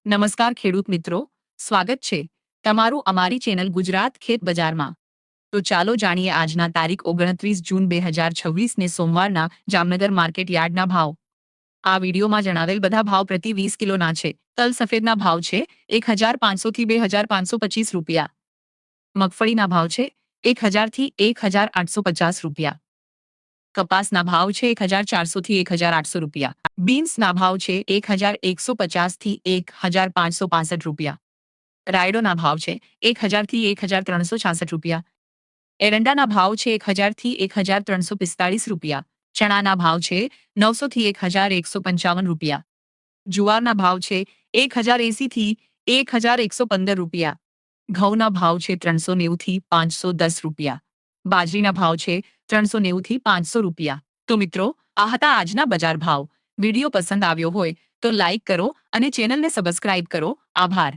નમસ્કાર ખેડૂત મિત્રો, સ્વાગત છે તમારું અમારી ચેનલ ગુજરાત ખેત બજારમાં। તો ચાલો જાણીએ આજના તારીખ 29 જૂન 2026 ને સોમવારના જામનગર માર્કેટ યાર્ડના ભાવ। આ વિડીયોમાં જણાવેલ બધા ભાવ પ્રતિ 20 કિલોના છે। તલ સફેદના ભાવ છે 1500 થી 2525 રૂપિયા। મગફળીના ભાવ છે 1000 થી 1850 રૂપિયા। કપાસના ભાવ છે 1400 થી 1800 રૂપિયા। બીન્સના ભાવ છે 1150 થી 1565 રૂપિયા। રાયડોના ભાવ છે 1000 થી 1366 રૂપિયા। એરંડાના ભાવ છે 1000 થી 1345 રૂપિયા। ચણાના ભાવ છે 900 થી 1155 રૂપિયા। જુવારના ભાવ છે 1080 થી 1115 રૂપિયા। ઘઉંના ભાવ છે 390 થી 510 રૂપિયા। બાજરીના ભાવ છે 390 થી 500 રૂપિયા। તો મિત્રો, આ હતા આજના બજાર ભાવ। વિડીયો પસંદ આવ્યો હોય તો લાઈક કરો અને ચેનલને સબસ્ક્રાઇબ કરો। આભાર।